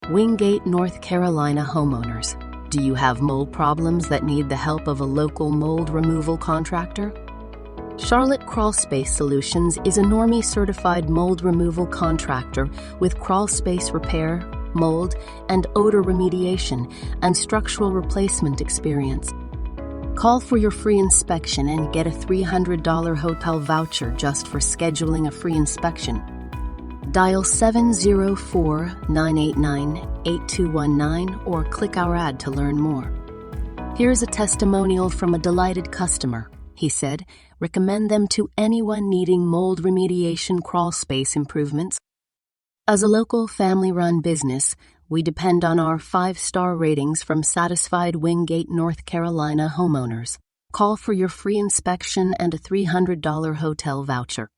Wingate, North Carolina homeowners. Do you have mold problems that need the help of a local mold removal contractor? Charlotte Crawlspace Solutions is a Normie-certified mold removal contractor with Crawlspace repair, mold, and odor remediation and structural replacement experience. Call for your free inspection and get a $300 hotel voucher just for scheduling a free inspection. Dial 704-989-8219 or click our ad to learn more. Here's a testimonial from a delighted customer. He said, recommend them to anyone needing mold remediation crawlspace improvements. As a local family-run business, we depend on our 5-star ratings from satisfied Wingate, North Carolina homeowners. Call for your free inspection and a $300 hotel voucher.